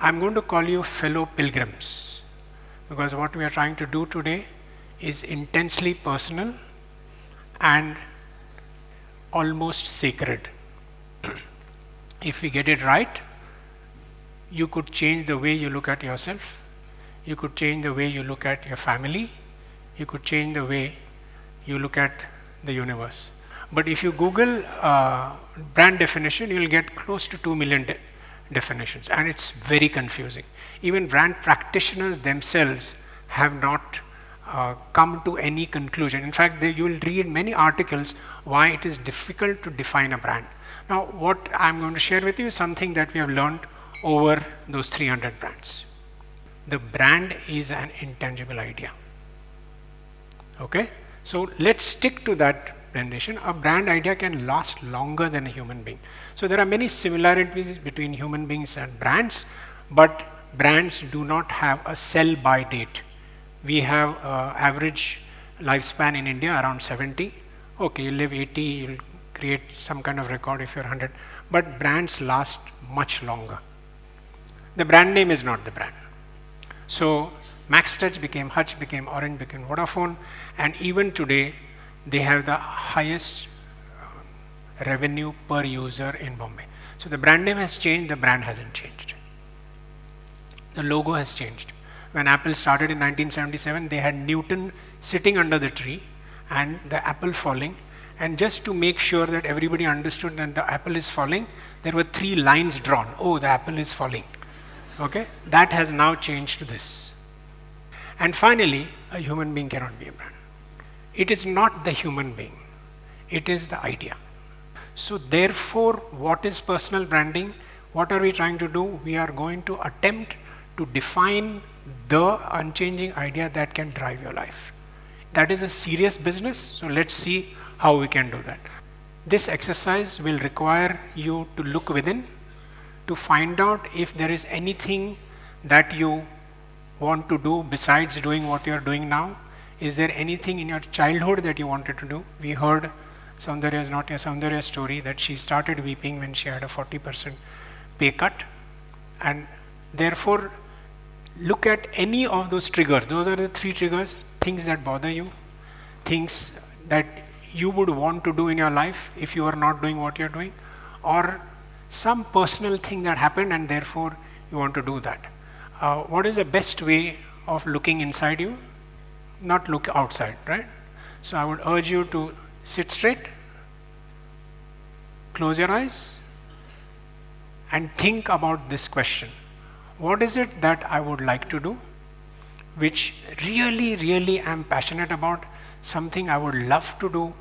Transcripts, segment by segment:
I'm going to call you fellow pilgrims, because what we are trying to do today is intensely personal and almost sacred. If we get it right, you could change the way you look at yourself, you could change the way you look at your family, you could change the way you look at the universe. But if you Google brand definition, you'll get close to 2 million definitions, and it's very confusing. Even brand practitioners themselves have not come to any conclusion. In fact, you will read many articles why it is difficult to define a brand. Now, what I'm going to share with you is something that we have learned over those 300 brands. The brand is an intangible idea. Okay? So let's stick to that rendition. A brand idea can last longer than a human being. So there are many similarities between human beings and brands, but brands do not have a sell-by date. We have average lifespan in India around 70. Okay, you live 80, you'll create some kind of record if you're 100, but brands last much longer. The brand name is not the brand. So Max Touch became Hutch, became Orange, became Vodafone, and even today they have the highest revenue per user in Bombay. So the brand name has changed, the brand hasn't changed. The logo has changed. When Apple started in 1977, they had Newton sitting under the tree and the apple falling, and just to make sure that everybody understood that the apple is falling, there were 3 lines drawn. Oh, the apple is falling. Okay, that has now changed to this. And finally, a human being cannot be a brand. It is not the human being, it is the idea. So therefore, what is personal branding? What are we trying to do? We are going to attempt to define the unchanging idea that can drive your life. That is a serious business, so let's see how we can do that. This exercise will require you to look within, to find out if there is anything that you want to do besides doing what you are doing now. Is there anything in your childhood that you wanted to do? We heard Saundarya's story that she started weeping when she had a 40% pay cut, and therefore look at any of those triggers. Those are the 3 triggers: things that bother you, things that you would want to do in your life if you are not doing what you're doing, or some personal thing that happened and therefore you want to do that. What is the best way of looking inside you? Not look outside, right? So I would urge you to sit straight, close your eyes, and think about this question. What is it that I would like to do, which really am passionate about, something I would love to do?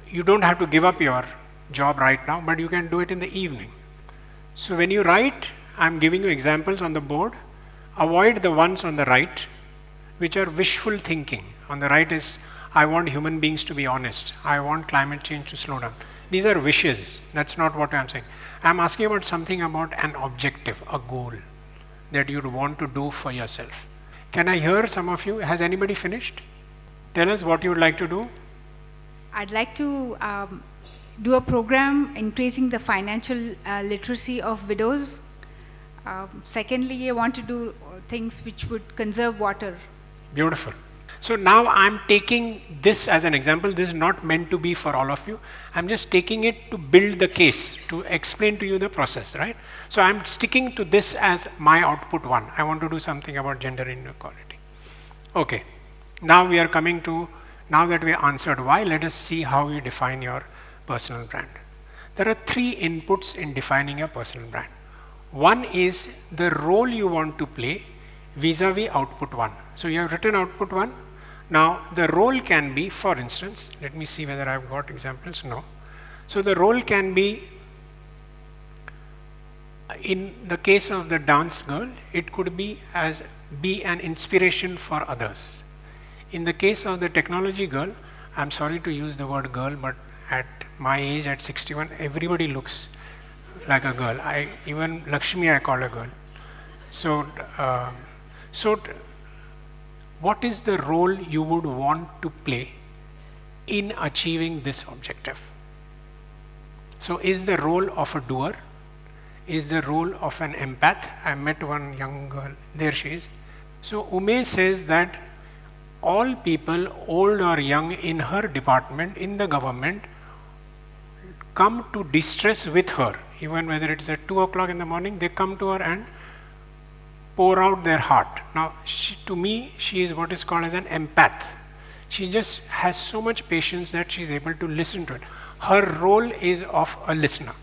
You don't have to give up your job right now, but you can do it in the evening. So when you write, I'm giving you examples on the board. Avoid the ones on the right, which are wishful thinking. On the right is, I want human beings to be honest. I want climate change to slow down. These are wishes. That's not what I'm saying. I'm asking about something about an objective, a goal that you'd want to do for yourself. Can I hear some of you? Has anybody finished? Tell us what you would like to do. I'd like to do a program increasing the financial literacy of widows. Secondly, I want to do things which would conserve water. Beautiful. So now I'm taking this as an example. This is not meant to be for all of you. I'm just taking it to build the case, to explain to you the process, right? So I'm sticking to this as my output 1. I want to do something about gender inequality. Okay. Now we are coming to, now that we answered why, let us see how you define your personal brand. There are 3 inputs in defining your personal brand. One is the role you want to play vis-a-vis output 1. So you have written output 1. Now the role can be, for instance, let me see whether I've got examples. No. So the role can be, in the case of the dance girl, it could be an inspiration for others. In the case of the technology girl, I'm sorry to use the word girl, but at my age, at 61, everybody looks like a girl. Even Lakshmi I call a girl. So what is the role you would want to play in achieving this objective? So is the role of a doer? is the role of an empath. I met one young girl, there she is. So Ume says that all people, old or young, in her department, in the government, come to distress with her. Even whether it's at 2 o'clock in the morning, they come to her and pour out their heart. Now, to me, she is what is called as an empath. She just has so much patience that she is able to listen to it. Her role is of a listener.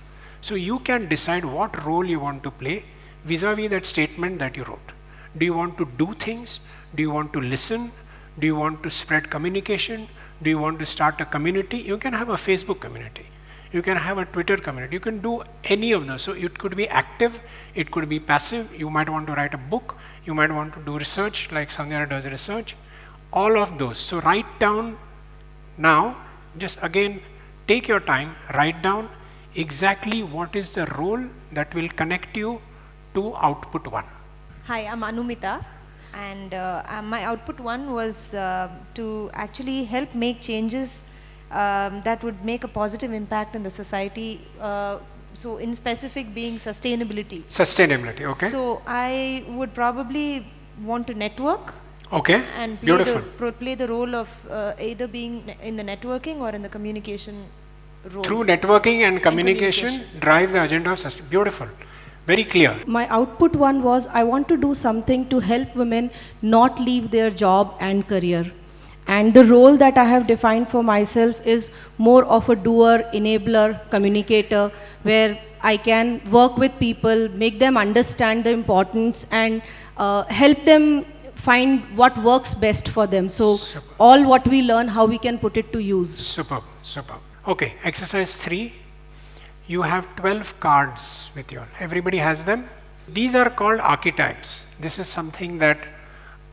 So you can decide what role you want to play vis-a-vis that statement that you wrote. Do you want to do things? Do you want to listen? Do you want to spread communication? Do you want to start a community? You can have a Facebook community. You can have a Twitter community. You can do any of those. So it could be active, it could be passive. You might want to write a book. You might want to do research like Sandhya does research. All of those. So write down now, just again, take your time, write down exactly what is the role that will connect you to output 1. Hi, I'm Anumita, and my output 1 was to actually help make changes that would make a positive impact in the society. So in specific being sustainability. Sustainability, okay. So I would probably want to network. Okay, and play the role of either being in the networking or in the communication role. Through networking and communication, drive the agenda of sustainability. Beautiful. Very clear. My output 1 was I want to do something to help women not leave their job and career. And the role that I have defined for myself is more of a doer, enabler, communicator, where I can work with people, make them understand the importance and help them find what works best for them. So Superb. All what we learn, how we can put it to use. Superb, superb. Okay, exercise 3. You have 12 cards with you all. Everybody has them. These are called archetypes. This is something that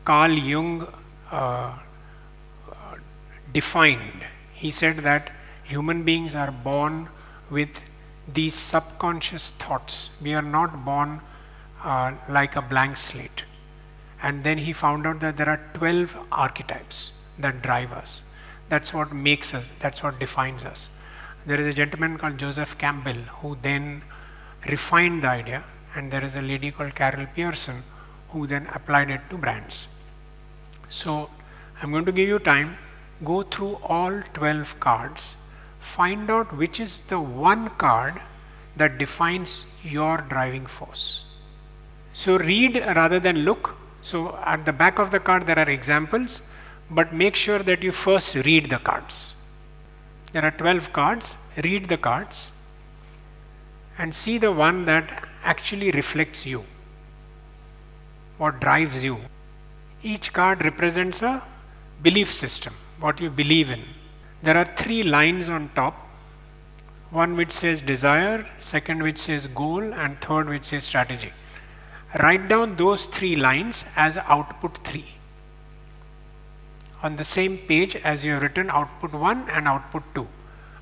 Carl Jung defined. He said that human beings are born with these subconscious thoughts. We are not born like a blank slate. And then he found out that there are 12 archetypes that drive us. That's what makes us, that's what defines us. There is a gentleman called Joseph Campbell who then refined the idea, and there is a lady called Carol Pearson who then applied it to brands. So I'm going to give you time, go through all 12 cards, find out which is the one card that defines your driving force. So read rather than look. So at the back of the card there are examples, but make sure that you first read the cards. There are 12 cards, read the cards and see the one that actually reflects you, what drives you. Each card represents a belief system, what you believe in. There are 3 lines on top, one which says desire, second which says goal, and third which says strategy. Write down those 3 lines as output 3 on the same page as you have written output 1 and output 2.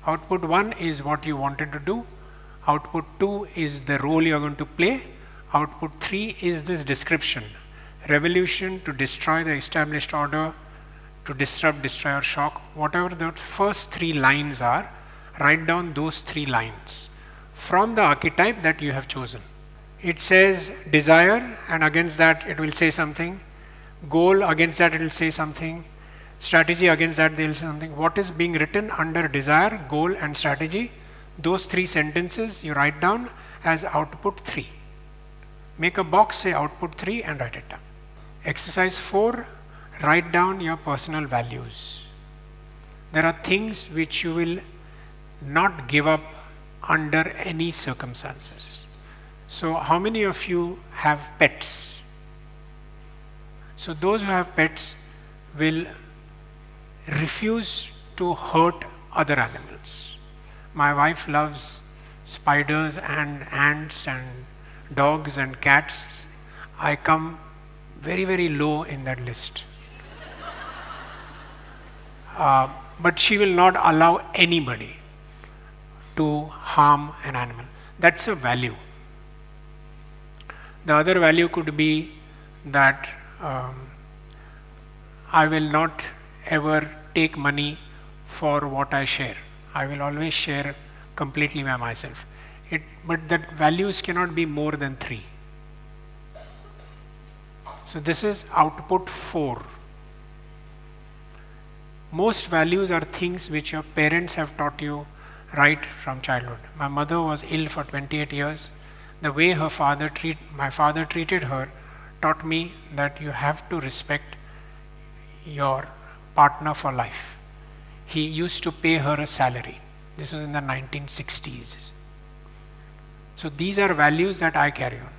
Output 1 is what you wanted to do, output 2 is the role you are going to play, output 3 is this description: revolution, to destroy the established order, to disrupt, destroy or shock. Whatever the first 3 lines are, write down those 3 lines from the archetype that you have chosen. It says desire, and against that it will say something. Goal, against that it will say something. Strategy, against that they will say something. What is being written under desire, goal and strategy? Those 3 sentences you write down as output 3. Make a box, say output 3 and write it down. Exercise 4, write down your personal values. There are things which you will not give up under any circumstances. So how many of you have pets? So those who have pets will refuse to hurt other animals. My wife loves spiders and ants and dogs and cats. I come very, very low in that list. But she will not allow anybody to harm an animal. That's a value. The other value could be that I will not ever take money for what I share. I will always share completely by myself. but that values cannot be more than 3. So this is output 4. Most values are things which your parents have taught you right from childhood. My mother was ill for 28 years. The way my father treated her taught me that you have to respect your partner for life. He used to pay her a salary. This was in the 1960s. So these are values that I carry on.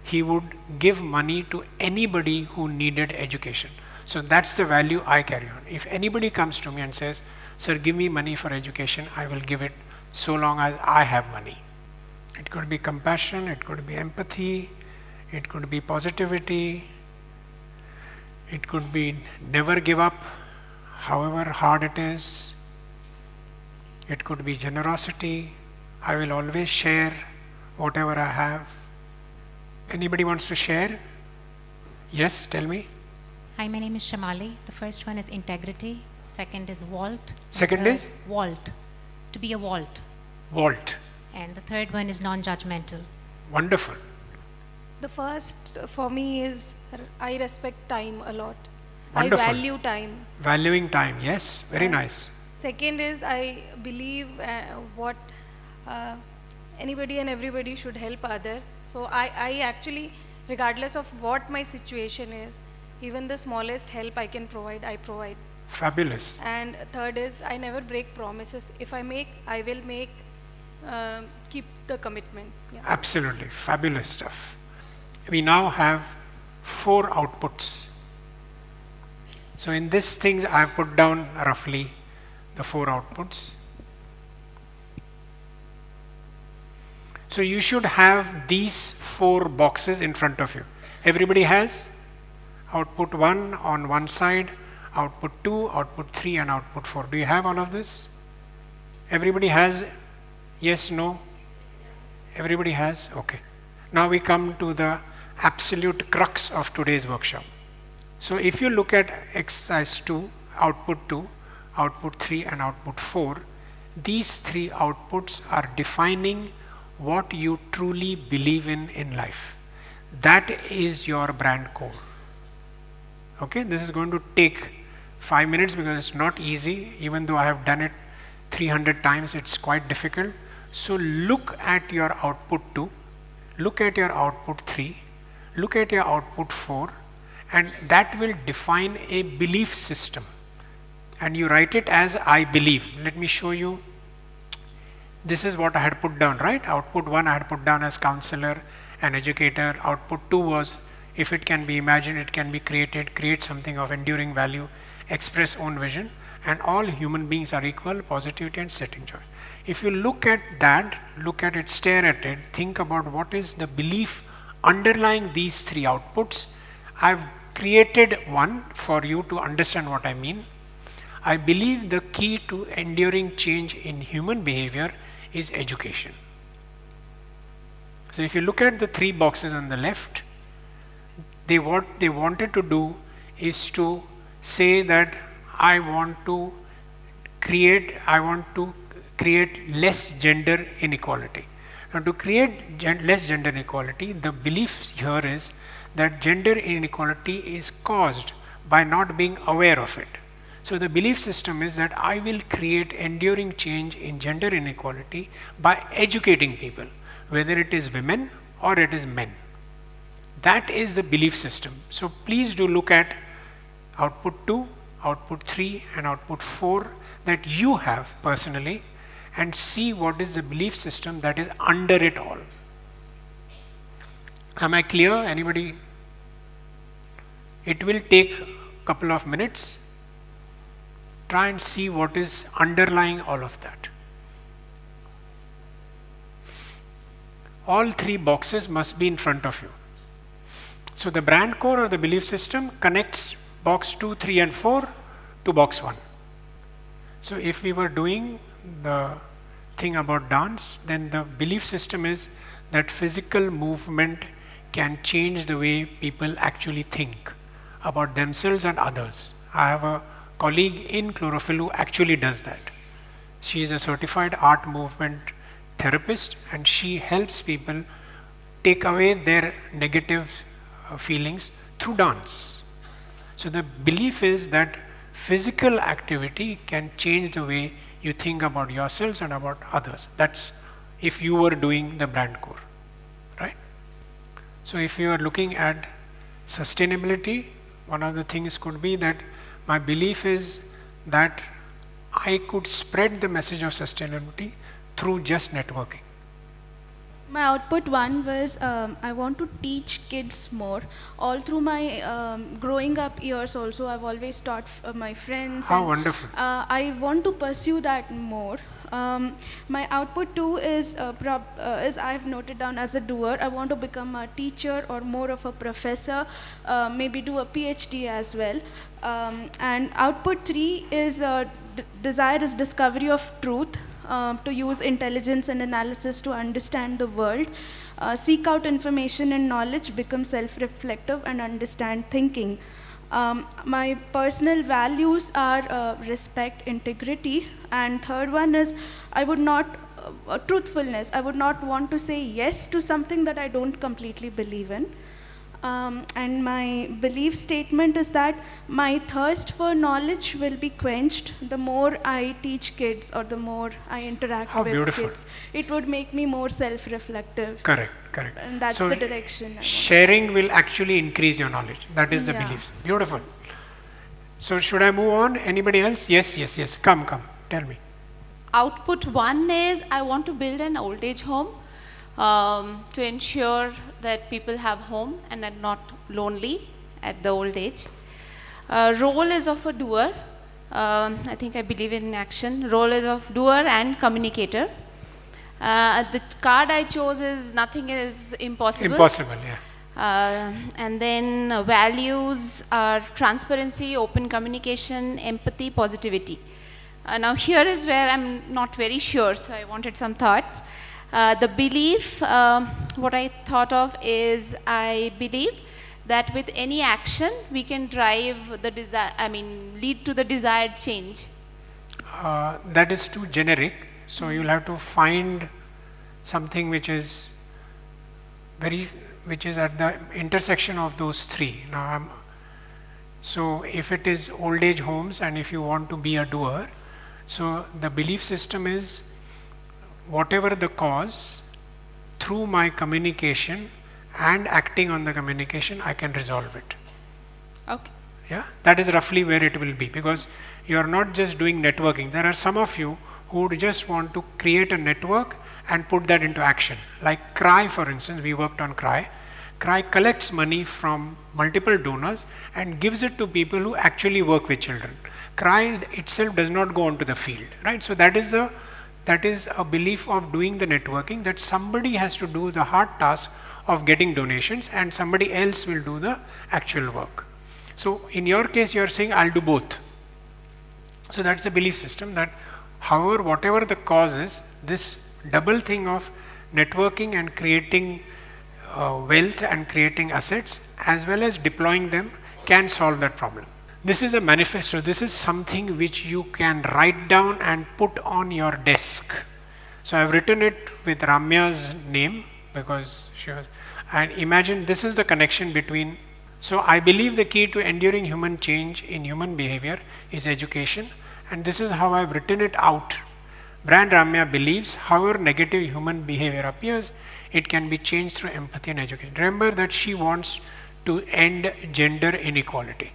He would give money to anybody who needed education. So that's the value I carry on. If anybody comes to me and says, "Sir, give me money for education," I will give it so long as I have money. It could be compassion, it could be empathy, it could be positivity, it could be never give up, however hard it is. It could be generosity. I will always share whatever I have. Anybody wants to share? Yes, tell me. Hi, my name is Shamali. The first one is integrity. Second is vault. Second is? Vault. To be a vault. Vault. And the third one is non-judgmental. Wonderful. The first for me is I respect time a lot. Wonderful. I value time. Valuing time, yes, very Yes. nice. Second is I believe what anybody and everybody should help others. So I actually, regardless of what my situation is, even the smallest help I can provide, I provide. Fabulous. And third is I never break promises. If I make, I will make, keep the commitment. Yeah. Absolutely, fabulous stuff. We now have 4 outputs. So in these things I have put down roughly the 4 outputs. So you should have these 4 boxes in front of you. Everybody has output 1 on one side, output 2, output 3 and output 4. Do you have all of this? Everybody has? Yes, no? Everybody has? Okay. Now we come to the absolute crux of today's workshop. So if you look at exercise 2, output 3 and output 4, these 3 outputs are defining what you truly believe in life. That is your brand core. Okay, this is going to take 5 minutes because it's not easy. Even though I have done it 300 times, it's quite difficult. So look at your output 2, look at your output 3, look at your output 4, and that will define a belief system. And you write it as I believe. Let me show you. This is what I had put down, right? Output 1 I had put down as counselor and educator. Output 2 was, if it can be imagined, it can be created, create something of enduring value, express own vision, and all human beings are equal, positivity and setting joy. If you look at that, look at it, stare at it, think about what is the belief underlying these 3 outputs. I've created one for you to understand what I mean. I believe the key to enduring change in human behavior is education. So if you look at the 3 boxes on the left, what they wanted to do is to say that I want to create less gender inequality. Now to create less gender inequality, the belief here is that gender inequality is caused by not being aware of it. So the belief system is that I will create enduring change in gender inequality by educating people, whether it is women or it is men. That is the belief system. So please do look at output 2, output 3 and output 4 that you have personally and see what is the belief system that is under it all. Am I clear? Anybody? It will take a couple of minutes. Try and see what is underlying all of that. All 3 boxes must be in front of you. So the brand core or the belief system connects box 2, 3 and 4 to box 1. So if we were doing the thing about dance, then the belief system is that physical movement can change the way people actually think about themselves and others. I have a colleague in Chlorophyll who actually does that. She is a certified art movement therapist, and she helps people take away their negative feelings through dance. So the belief is that physical activity can change the way you think about yourselves and about others. That's if you were doing the brand core, right? So if you are looking at sustainability, one of the things could be that my belief is that I could spread the message of sustainability through just networking. My output one was I want to teach kids more. All through my growing up years also, I've always taught my friends. How wonderful. I want to pursue that more. My output two is I've noted down as a doer. I want to become a teacher or more of a professor, maybe do a PhD as well. And output three is desire is discovery of truth. To use intelligence and analysis to understand the world, seek out information and knowledge, become self-reflective and understand thinking. My personal values are respect, integrity, and third one is I would not, truthfulness. I would not want to say yes to something that I don't completely believe in. And my belief statement is that my thirst for knowledge will be quenched the more I teach kids or the more I interact How with beautiful. kids. It would make me more self-reflective. Correct. And that's So the direction I want. sharing will actually increase your knowledge. That is the Yeah. belief. Beautiful. So should I move on? Anybody else? Yes. Come. Tell me. Output one is I want to build an old age home to ensure that people have home and are not lonely at the old age. Role is of a doer. I think I believe in action. Role is of doer and communicator. The card I chose is nothing is impossible. Impossible, yeah. And then values are transparency, open communication, empathy, positivity. Now here is where I'm not very sure, so I wanted some thoughts. The belief, what I thought of is I believe that with any action we can drive the lead to the desired change. That is too generic. So you'll have to find something which is at the intersection of those three. Now, so if it is old age homes and if you want to be a doer, so the belief system is whatever the cause, through my communication and acting on the communication, I can resolve it. Okay. Yeah, that is roughly where it will be, because you are not just doing networking. There are some of you who would just want to create a network and put that into action. Like CRY, for instance, we worked on CRY. CRY collects money from multiple donors and gives it to people who actually work with children. CRY itself does not go onto the field, right? So that is a belief of doing the networking, that somebody has to do the hard task of getting donations and somebody else will do the actual work. So in your case, you are saying I'll do both. So that's the belief system, that however, whatever the cause is, this double thing of networking and creating wealth and creating assets as well as deploying them can solve that problem. This is a manifesto. This is something which you can write down and put on your desk. So I've written it with Ramya's name because she was, and imagine this is the connection between. So I believe the key to enduring human change in human behavior is education, and this is how I've written it out. Brand Ramya believes however negative human behavior appears, it can be changed through empathy and education. Remember that she wants to end gender inequality.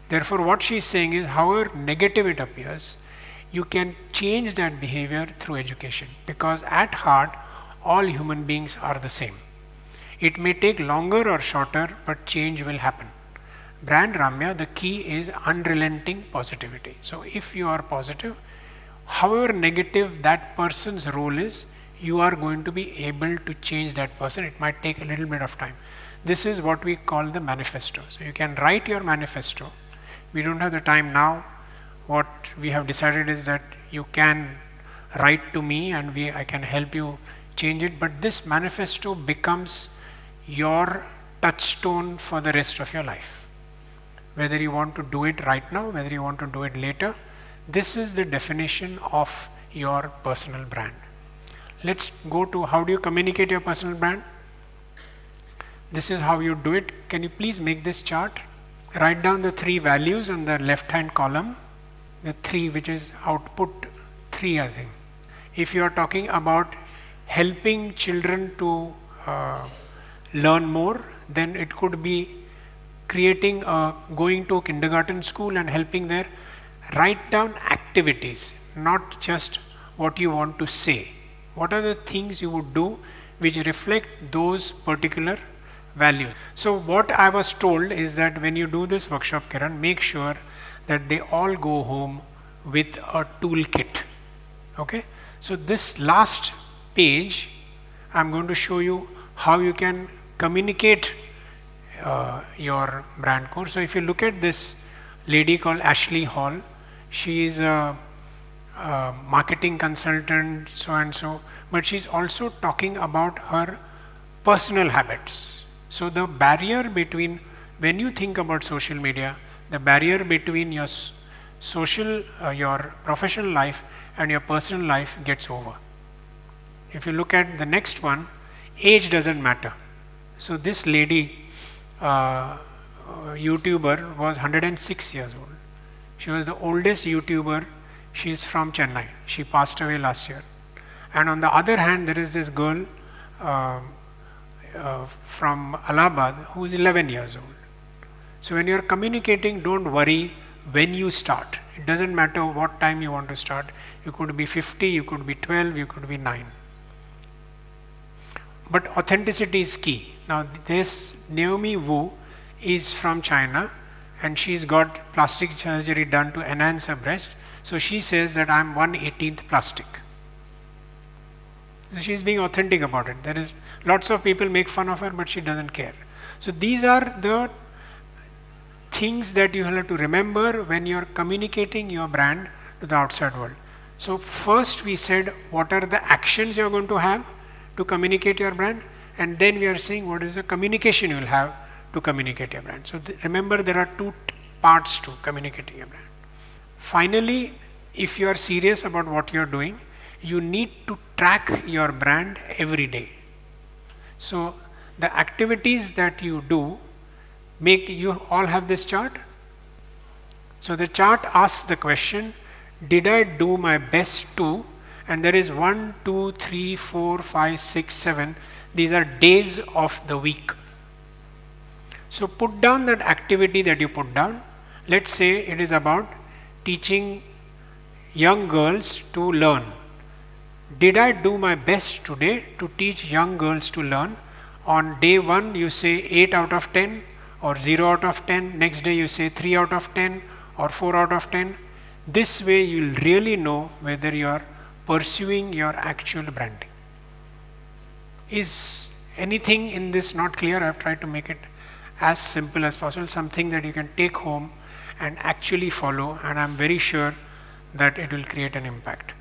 Therefore, what she is saying is, however negative it appears, you can change that behavior through education, because at heart, all human beings are the same. It may take longer or shorter, but change will happen. Brand Ramya, the key is unrelenting positivity. So if you are positive, however negative that person's role is, you are going to be able to change that person. It might take a little bit of time. This is what we call the manifesto. So you can write your manifesto. We don't have the time now. What we have decided is that you can write to me and I can help you change it, but this manifesto becomes your touchstone for the rest of your life. Whether you want to do it right now, whether you want to do it later, this is the definition of your personal brand. let's go to how do you communicate your personal brand. This is how you do it. Can you please make this chart? Write down the 3 values on the left hand column, the 3 which is output 3, I think. If you are talking about helping children to learn more, then it could be creating going to a kindergarten school and helping there. Write down activities, not just what you want to say. What are the things you would do which reflect those particular values? So what I was told is that when you do this workshop, Kiran, make sure that they all go home with a toolkit. Okay, so this last page I'm going to show you how you can communicate your brand core. So if you look at this lady called Ashley Hall, she is a marketing consultant, so and so, but she's also talking about her personal habits. So the barrier between, when you think about social media, the barrier between your social, your professional life and your personal life gets over. If you look at the next one, age doesn't matter. So this lady, YouTuber, was 106 years old. She was the oldest YouTuber. She is from Chennai. She passed away last year. And on the other hand, there is this girl from Allahabad who is 11 years old. So when you are communicating, don't worry when you start. It doesn't matter what time you want to start. You could be 50, you could be 12, you could be 9. But authenticity is key. Now this Naomi Wu is from China and she's got plastic surgery done to enhance her breast. So she says that I'm 1/18th plastic. So she's being authentic about it. There is lots of people make fun of her, but she doesn't care. So these are the things that you have to remember when you're communicating your brand to the outside world. So first we said what are the actions you're going to have to communicate your brand, and then we are saying what is the communication you will have to communicate your brand. So remember there are 2 parts to communicating your brand. Finally, if you are serious about what you are doing, you need to track your brand every day. So the activities that you do, you all have this chart. So the chart asks the question, did I do my best to, and there is 1, 2, 3, 4, 5, 6, 7. These are days of the week. So put down that activity that you put down. Let's say it is about teaching young girls to learn. Did I do my best today to teach young girls to learn? On day 1 you say 8 out of 10 or 0 out of 10. Next day you say 3 out of 10 or 4 out of 10. This way you will really know whether you are pursuing your actual branding. Is anything in this not clear? I have tried to make it as simple as possible, something that you can take home and actually follow, and I am very sure that it will create an impact.